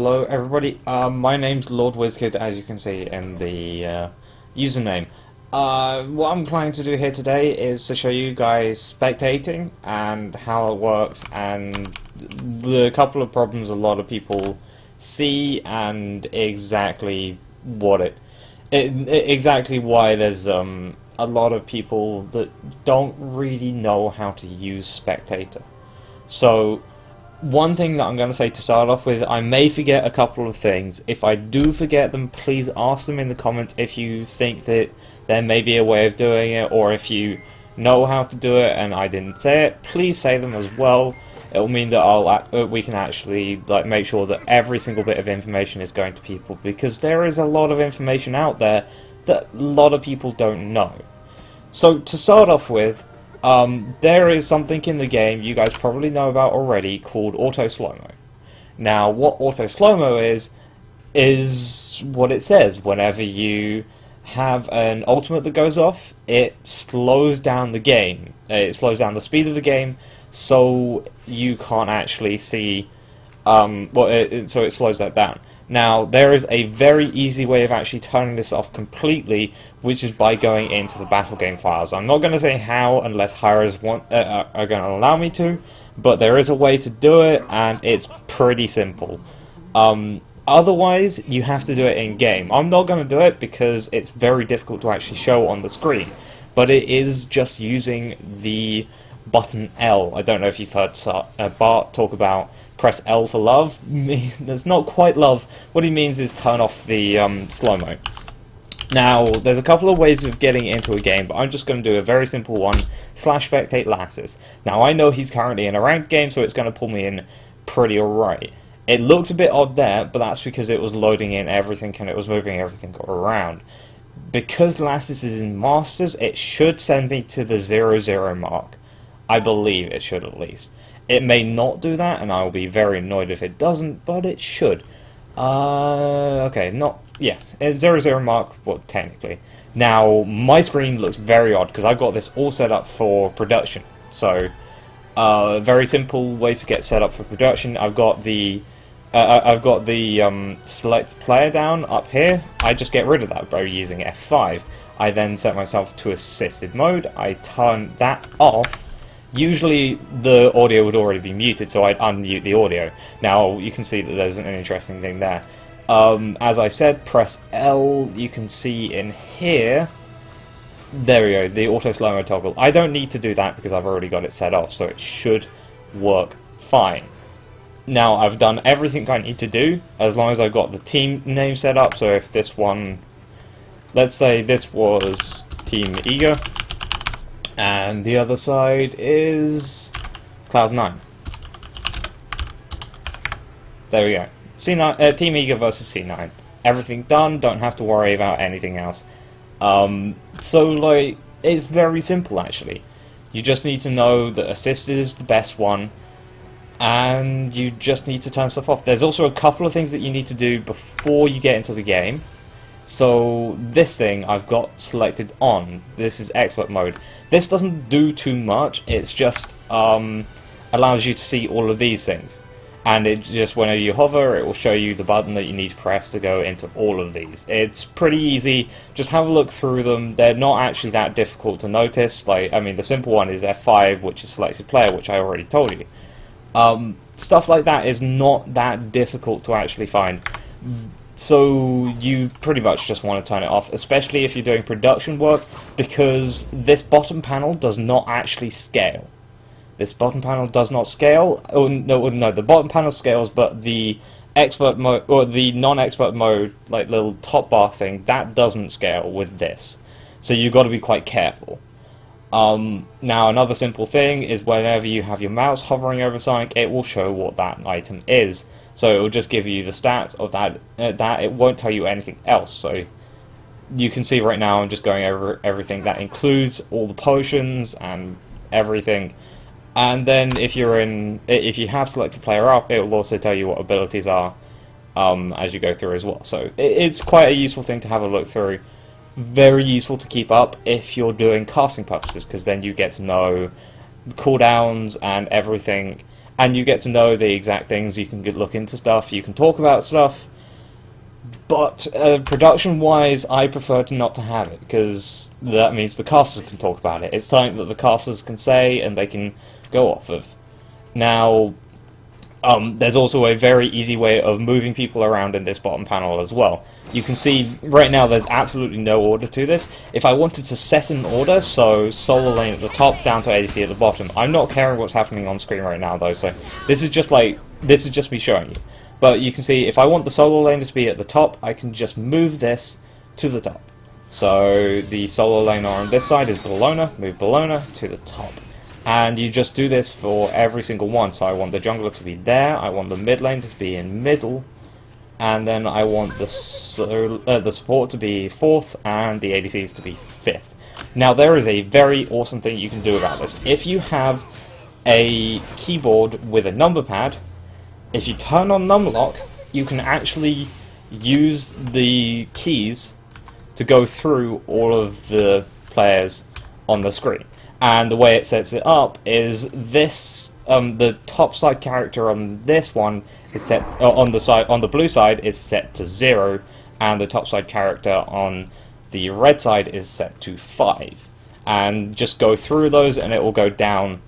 Hello everybody, my name's Lord WizKid, as you can see in the username. What I'm planning to do here today is to show you guys spectating and how it works and the couple of problems a lot of people see and exactly what exactly why there's a lot of people that don't really know how to use spectator. So one thing that I'm going to say to start off with, I may forget a couple of things. If I do forget them, please ask them in the comments if you think that there may be a way of doing it, or if you know how to do it and I didn't say it, please say them as well. It'll mean that we can actually make sure that every single bit of information is going to people, because there is a lot of information out there that a lot of people don't know. So to start off with, there is something in the game you guys probably know about already called auto slow-mo. Now, what auto slow-mo is what it says. Whenever you have an ultimate that goes off, it slows down the game. It slows down the speed of the game, so you can't actually see. So it slows that down. Now, there is a very easy way of actually turning this off completely, which is by going into the battle game files. I'm not going to say how unless hires are going to allow me to, but there is a way to do it, and it's pretty simple. Otherwise, you have to do it in-game. I'm not going to do it because it's very difficult to actually show on the screen, but it is just using the button L. I don't know if you've heard Bart talk about press L for love. That's not quite love. What he means is turn off the slow-mo. Now, there's a couple of ways of getting into a game, but I'm just going to do a very simple one, /spectate Lasses. Now, I know he's currently in a ranked game, so it's going to pull me in pretty alright. It looks a bit odd there, but that's because it was loading in everything and it was moving everything around. Because Lasses is in Masters, it should send me to the 0-0 mark. I believe it should, at least. It may not do that, and I will be very annoyed if it doesn't, but it should. Okay, it's 0-0 mark, well, technically. Now, my screen looks very odd, because I've got this all set up for production. So, very simple way to get set up for production. I've got the select player down up here. I just get rid of that by using F5. I then set myself to assisted mode. I turn that off. Usually the audio would already be muted, so I'd unmute the audio. Now you can see that there's an interesting thing there. As I said, press L. You can see in here, there we go, the auto slow-mo toggle. I don't need to do that because I've already got it set off, so it should work fine. Now I've done everything I need to do, as long as I've got the team name set up. So if this one, let's say this was Team Eager, and the other side is Cloud9. There we go. C9, Team Eager versus C9. Everything done, don't have to worry about anything else. So, it's very simple, actually. You just need to know that assisted is the best one, and you just need to turn stuff off. There's also a couple of things that you need to do before you get into the game. So this thing I've got selected on. This is expert mode. This doesn't do too much. It's just allows you to see all of these things, and it just, whenever you hover, it will show you the button that you need to press to go into all of these. It's pretty easy. Just have a look through them. They're not actually that difficult to notice. The simple one is F5, which is selected player, which I already told you. Stuff like that is not that difficult to actually find. So you pretty much just want to turn it off, especially if you're doing production work, because this bottom panel does not actually scale. This bottom panel does not scale. Oh, no, the bottom panel scales, but the expert mode, or the non-expert mode, little top bar thing, that doesn't scale with this. So you've got to be quite careful. Now, another simple thing is whenever you have your mouse hovering over something, it will show what that item is. So it will just give you the stats of that. It won't tell you anything else. So you can see right now I'm just going over everything. That includes all the potions and everything. And then if you have selected player up, it will also tell you what abilities are as you go through as well. So it's quite a useful thing to have a look through. Very useful to keep up if you're doing casting purposes, because then you get to know the cooldowns and everything and you get to know the exact things. You can look into stuff, you can talk about stuff, but production-wise, I prefer not to have it, because that means the casters can talk about it. It's something that the casters can say, and they can go off of. Now, there's also a very easy way of moving people around in this bottom panel as well. You can see right now there's absolutely no order to this. If I wanted to set an order, so solo lane at the top, down to ADC at the bottom, I'm not caring what's happening on screen right now though, so this is just me showing you. But you can see if I want the solo lane to be at the top, I can just move this to the top. So the solo laner on this side is Bellona, move Bellona to the top. And you just do this for every single one. So I want the jungler to be there, I want the mid lane to be in middle, and then I want the support to be 4th, and the ADCs to be 5th. Now there is a very awesome thing you can do about this. If you have a keyboard with a number pad, if you turn on numlock, you can actually use the keys to go through all of the players on the screen. And the way it sets it up is this: the top side character on this one is set on the blue side is set to 0, and the top side character on the red side is set to 5. And just go through those, and it will go down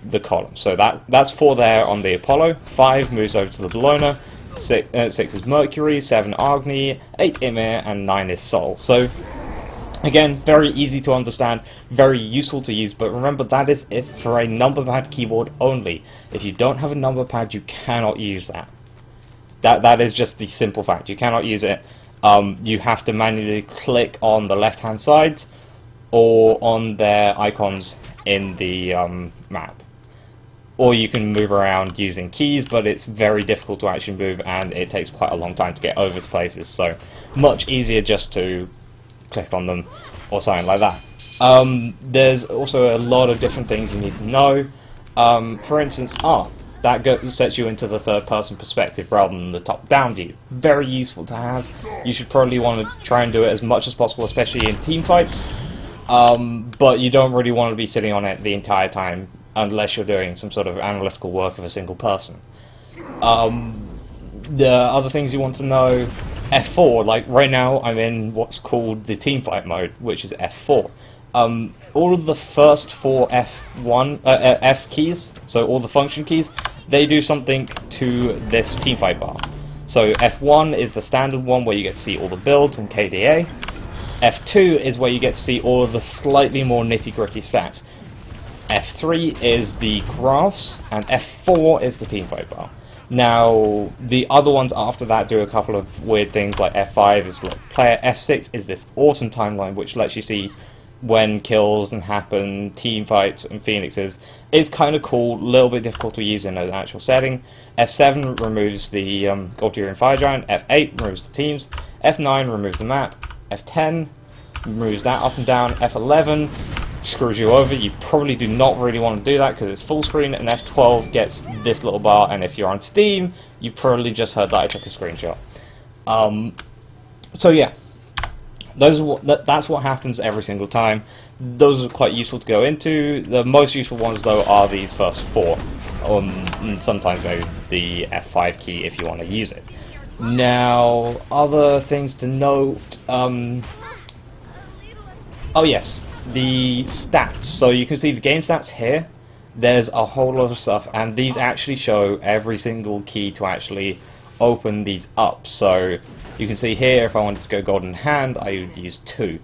the column. So that's 4 there on the Apollo. 5 moves over to the Bellona. 6 is Mercury. 7 Agni. 8 Ymir, and 9 is Sol. So again, very easy to understand, very useful to use, but remember that is it for a number pad keyboard only. If you don't have a number pad, you cannot use that. That is just the simple fact. You cannot use it. You have to manually click on the left-hand side or on their icons in the map. Or you can move around using keys, but it's very difficult to actually move, and it takes quite a long time to get over to places, so much easier just to click on them or something like that. There's also a lot of different things you need to know. For instance, that sets you into the third person perspective rather than the top down view. Very useful to have. You should probably want to try and do it as much as possible, especially in team fights, but you don't really want to be sitting on it the entire time unless you're doing some sort of analytical work of a single person. The other things you want to know: F4, like right now I'm in what's called the teamfight mode, which is F4. All of the first 4 F keys, so all the function keys, they do something to this teamfight bar. So F1 is the standard one where you get to see all the builds and KDA. F2 is where you get to see all of the slightly more nitty-gritty stats. F3 is the graphs, and F4 is the teamfight bar. Now, the other ones after that do a couple of weird things, like F5 is like player, F6 is this awesome timeline which lets you see when kills and happen, team fights and phoenixes. It's kind of cool, a little bit difficult to use in an actual setting. F7 removes the Goldyrian Fire Giant, F8 removes the teams, F9 removes the map, F10 removes that up and down, F11 screws you over. You probably do not really want to do that because it's full screen, and F12 gets this little bar, and if you're on Steam, you probably just heard that I took a screenshot. So yeah, that's what happens every single time. Those are quite useful to go into. The most useful ones, though, are these first 4, and sometimes maybe the F5 key if you want to use it. Now, other things to note, oh yes, the stats. So you can see the game stats here. There's a whole lot of stuff, and these actually show every single key to actually open these up. So you can see here, if I wanted to go golden hand, I would use 2.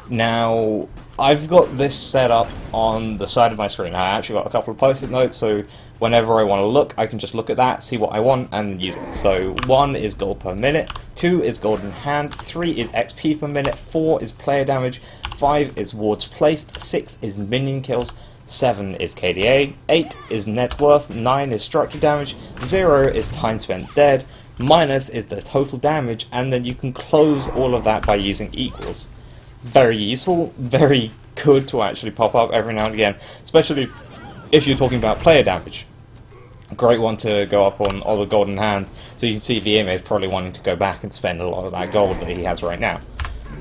Now, I've got this set up on the side of my screen. I actually got a couple of post-it notes, so whenever I want to look, I can just look at that, see what I want, and use it. So 1 is gold per minute, 2 is golden hand, 3 is XP per minute, 4 is player damage, 5 is wards placed, 6 is minion kills, 7 is KDA, 8 is net worth, 9 is structure damage, 0 is time spent dead, minus is the total damage, and then you can close all of that by using equals. Very useful, very good to actually pop up every now and again, especially if you're talking about player damage. A great one to go up on all the golden hand, so you can see VM is probably wanting to go back and spend a lot of that gold that he has right now.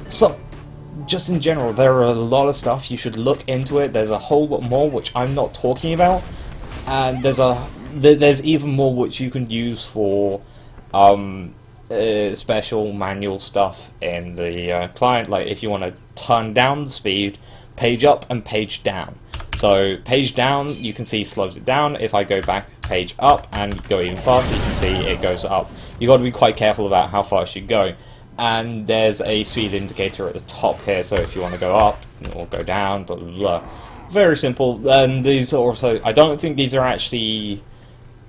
So, just in general, there are a lot of stuff, you should look into it. There's a whole lot more which I'm not talking about, and there's a there's even more which you can use for special manual stuff in the client, like if you want to turn down the speed, page up and page down. So page down, you can see slows it down. If I go back page up and go even faster, you can see it goes up. You've got to be quite careful about how fast you go. And there's a speed indicator at the top here, so if you want to go up or go down, blah blah blah. Very simple. And these are also, I don't think these are actually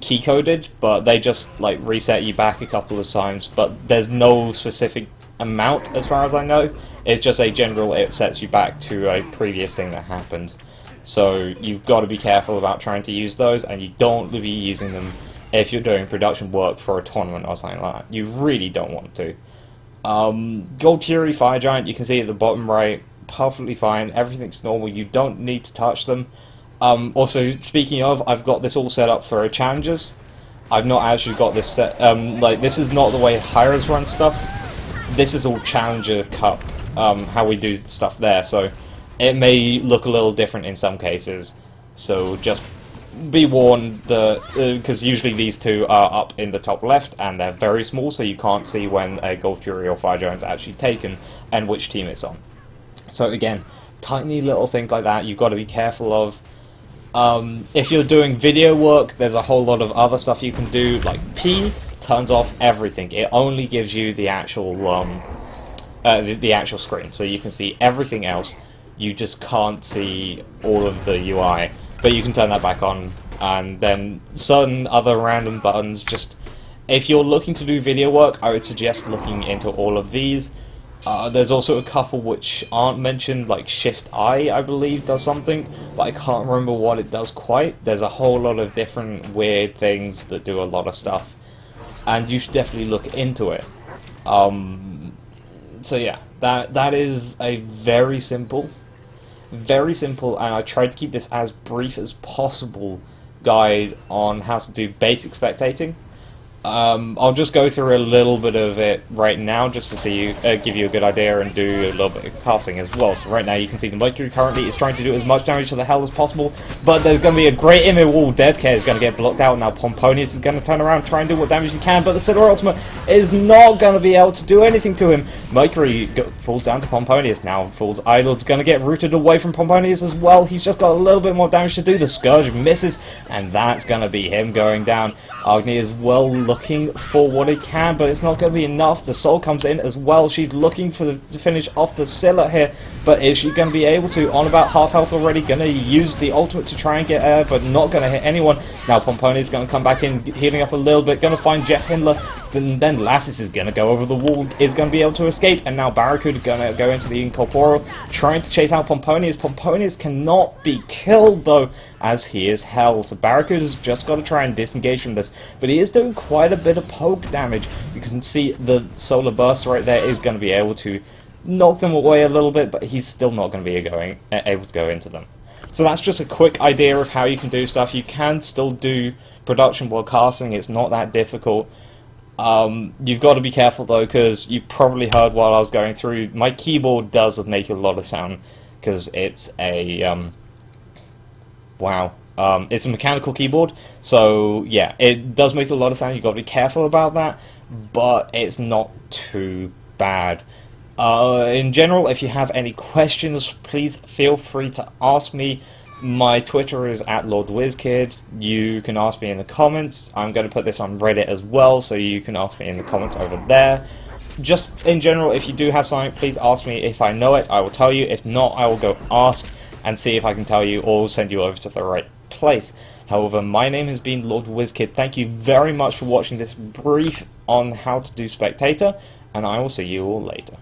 key coded, but they just like reset you back a couple of times, but there's no specific amount as far as I know. It's just a general, it sets you back to a previous thing that happened. So you've got to be careful about trying to use those, and you don't be using them if you're doing production work for a tournament or something like that. You really don't want to. Gold Fury, Fire Giant, you can see at the bottom right, perfectly fine, everything's normal, you don't need to touch them. Also, speaking of, I've got this all set up for challenges. I've not actually got this set, like, this is not the way Hyras run stuff. This is all Challenger Cup, how we do stuff there, so it may look a little different in some cases. So just be warned, because usually these two are up in the top left, and they're very small, so you can't see when a Gold Fury or Fire Giant's actually taken, and which team it's on. So again, tiny little things like that you've got to be careful of. If you're doing video work, there's a whole lot of other stuff you can do, like P turns off everything. It only gives you the actual the actual screen, so you can see everything else. You just can't see all of the UI, but you can turn that back on. And then certain other random buttons, just if you're looking to do video work, I would suggest looking into all of these. There's also a couple which aren't mentioned, like Shift I believe does something, but I can't remember what it does quite. There's a whole lot of different weird things that do a lot of stuff, and you should definitely look into it. So yeah, that is a very simple, and I tried to keep this as brief as possible, guide on how to do basic spectating. I'll just go through a little bit of it right now just to see give you a good idea and do a little bit of casting as well. So right now you can see the Mercury currently is trying to do as much damage to the hell as possible, but there's going to be a great image wall. Dead Care is going to get blocked out. Now Pomponius is going to turn around, try and do what damage he can, but the Silver Ultimate is not going to be able to do anything to him. Mercury falls down to Pomponius. Now Fool's Idol's going to get rooted away from Pomponius as well. He's just got a little bit more damage to do. The Scourge misses, and that's going to be him going down. Agni is well looking for what he can, but it's not going to be enough. The Soul comes in as well. She's looking for the finish off the Scylla here, but is she going to be able to? On about half health already, going to use the ultimate to try and get air, but not going to hit anyone. Now Pomponius is going to come back in, healing up a little bit, going to find Jet Hindler, then Lassus is going to go over the wall, is going to be able to escape, and now Barracuda is going to go into the Incorporeal, trying to chase out Pomponius. Pomponius cannot be killed though, as he is held, so Barracuda's just got to try and disengage from this, but he is doing quite a bit of poke damage. You can see the Solar Burst right there is going to be able to knock them away a little bit, but he's still not going to be able to go into them. So that's just a quick idea of how you can do stuff. You can still do production while casting, it's not that difficult. You've got to be careful though, because you probably heard while I was going through, my keyboard does make a lot of sound, because it's a it's a mechanical keyboard, so yeah, it does make a lot of sound. You've got to be careful about that, but it's not too bad. In general, if you have any questions, please feel free to ask me. My Twitter is @LordWizKid. You can ask me in the comments. I'm going to put this on Reddit as well, so you can ask me in the comments over there. Just in general, if you do have something, please ask me. If I know it, I will tell you. If not, I will go ask and see if I can tell you or send you over to the right place. However, my name has been LordWizKid. Thank you very much for watching this brief on how to do Spectator, and I will see you all later.